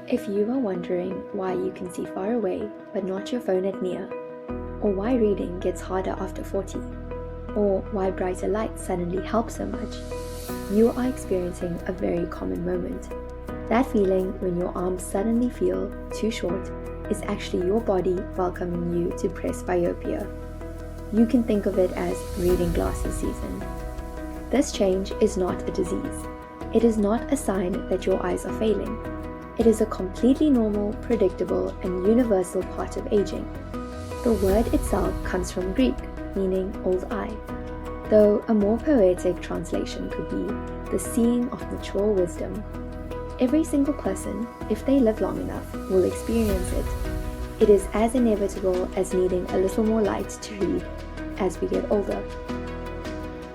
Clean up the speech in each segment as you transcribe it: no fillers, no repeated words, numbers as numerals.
If you are wondering why you can see far away but not your phone at near, or why reading gets harder after 40, or why brighter light suddenly helps so much, you are experiencing a very common moment. That feeling when your arms suddenly feel too short is actually your body welcoming you to presbyopia. You can think of it as reading glasses season. This change is not a disease. It is not a sign that your eyes are failing. It is a completely normal, predictable, and universal part of aging. The word itself comes from Greek, meaning old eye, though a more poetic translation could be the seeing of mature wisdom. Every single person, if they live long enough, will experience it. It is as inevitable as needing a little more light to read as we get older.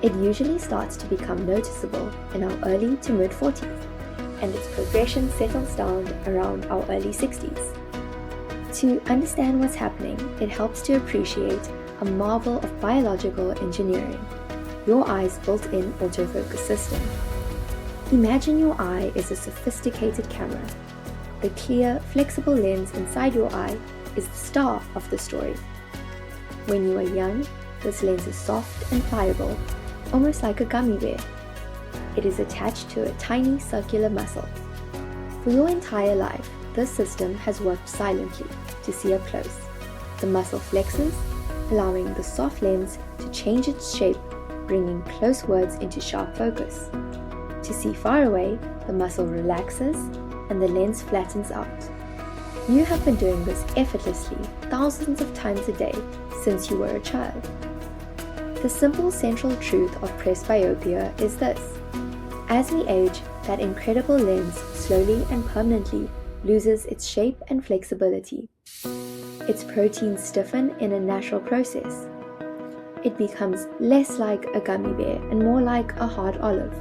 It usually starts to become noticeable in our early to mid-40s, and its progression settles down around our early 60s. To understand what's happening, it helps to appreciate a marvel of biological engineering, your eye's built-in autofocus system. Imagine your eye is a sophisticated camera. The clear, flexible lens inside your eye is the star of the story. When you are young, this lens is soft and pliable, almost like a gummy bear. It is attached to a tiny circular muscle. For your entire life, this system has worked silently to see up close. The muscle flexes, allowing the soft lens to change its shape, bringing close words into sharp focus. To see far away, the muscle relaxes and the lens flattens out. You have been doing this effortlessly thousands of times a day since you were a child. The simple central truth of presbyopia is this. As we age, that incredible lens slowly and permanently loses its shape and flexibility. Its proteins stiffen in a natural process. It becomes less like a gummy bear and more like a hard olive.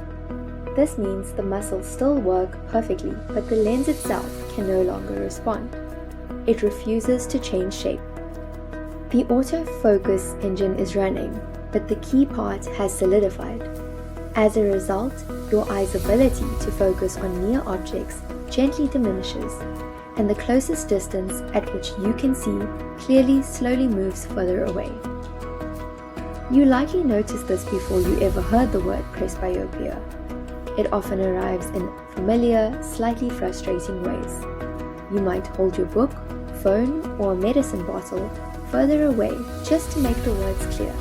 This means the muscles still work perfectly, but the lens itself can no longer respond. It refuses to change shape. The autofocus engine is running, but the key part has solidified. As a result, your eye's ability to focus on near objects gently diminishes, and the closest distance at which you can see clearly slowly moves further away. You likely noticed this before you ever heard the word presbyopia. It often arrives in familiar, slightly frustrating ways. You might hold your book, phone, or medicine bottle further away just to make the words clear.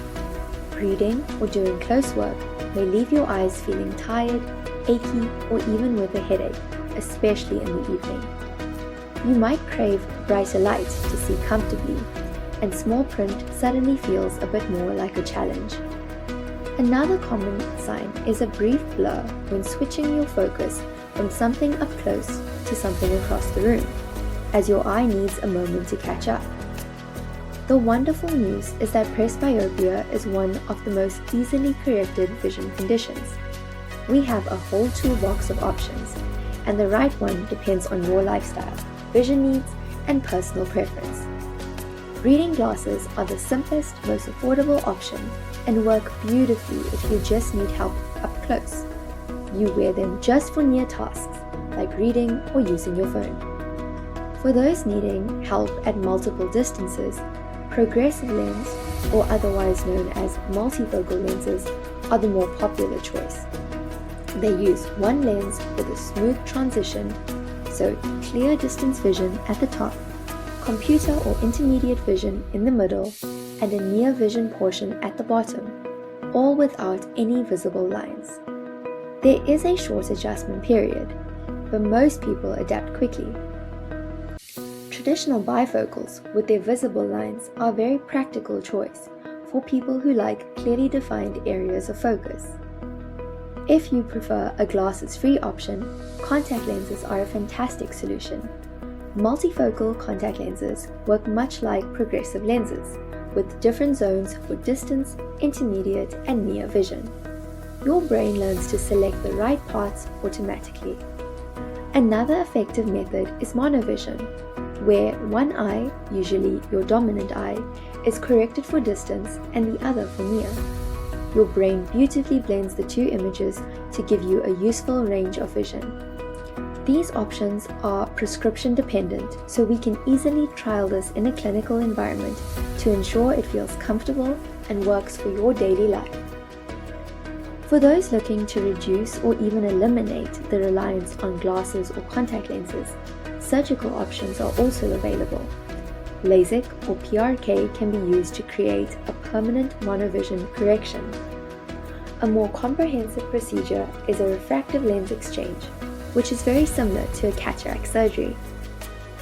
Reading or doing close work may leave your eyes feeling tired, achy, or even with a headache, especially in the evening. You might crave brighter light to see comfortably, and small print suddenly feels a bit more like a challenge. Another common sign is a brief blur when switching your focus from something up close to something across the room, as your eye needs a moment to catch up. The wonderful news is that presbyopia is one of the most easily corrected vision conditions. We have a whole toolbox of options, and the right one depends on your lifestyle, vision needs, and personal preference. Reading glasses are the simplest, most affordable option and work beautifully if you just need help up close. You wear them just for near tasks, like reading or using your phone. For those needing help at multiple distances, progressive lens, or otherwise known as multifocal lenses, are the more popular choice. They use one lens with a smooth transition, so clear distance vision at the top, computer or intermediate vision in the middle, and a near vision portion at the bottom, all without any visible lines. There is a short adjustment period, but most people adapt quickly. Traditional bifocals with their visible lines are a very practical choice for people who like clearly defined areas of focus. If you prefer a glasses-free option, contact lenses are a fantastic solution. Multifocal contact lenses work much like progressive lenses, with different zones for distance, intermediate, and near vision. Your brain learns to select the right parts automatically. Another effective method is monovision, where one eye, usually your dominant eye, is corrected for distance and the other for near. Your brain beautifully blends the two images to give you a useful range of vision. These options are prescription dependent, so we can easily trial this in a clinical environment to ensure it feels comfortable and works for your daily life. For those looking to reduce or even eliminate the reliance on glasses or contact lenses, surgical options are also available. LASIK or PRK can be used to create a permanent monovision correction. A more comprehensive procedure is a refractive lens exchange, which is very similar to a cataract surgery.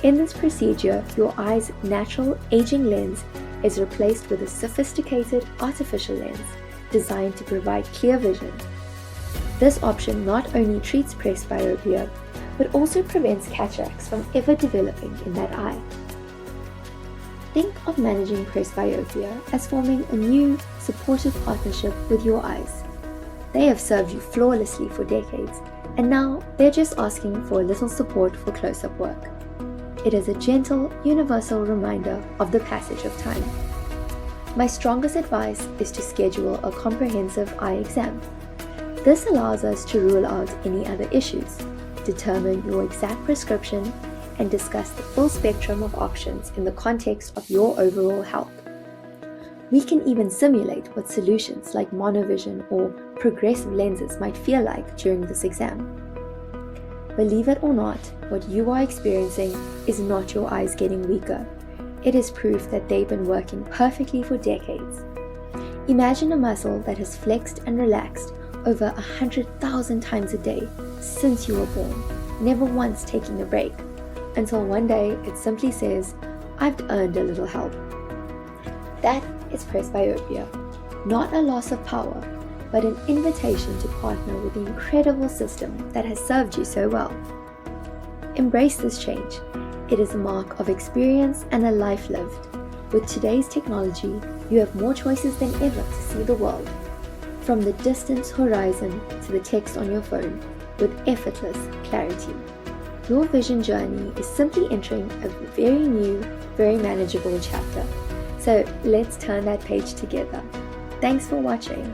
In this procedure, your eye's natural aging lens is replaced with a sophisticated artificial lens designed to provide clear vision. This option not only treats presbyopia, but also prevents cataracts from ever developing in that eye. Think of managing presbyopia as forming a new, supportive partnership with your eyes. They have served you flawlessly for decades, and now they're just asking for a little support for close-up work. It is a gentle, universal reminder of the passage of time. My strongest advice is to schedule a comprehensive eye exam. This allows us to rule out any other issues, determine your exact prescription, and discuss the full spectrum of options in the context of your overall health. We can even simulate what solutions like monovision or progressive lenses might feel like during this exam. Believe it or not, what you are experiencing is not your eyes getting weaker. It is proof that they've been working perfectly for decades. Imagine a muscle that has flexed and relaxed over 100,000 times a day since you were born, never once taking a break, until one day it simply says, "I've earned a little help." That is presbyopia, not a loss of power, but an invitation to partner with the incredible system that has served you so well. Embrace this change. It is a mark of experience and a life lived. With today's technology, you have more choices than ever to see the world. From the distance horizon to the text on your phone, with effortless clarity. Your vision journey is simply entering a very new, very manageable chapter. So let's turn that page together. Thanks for watching.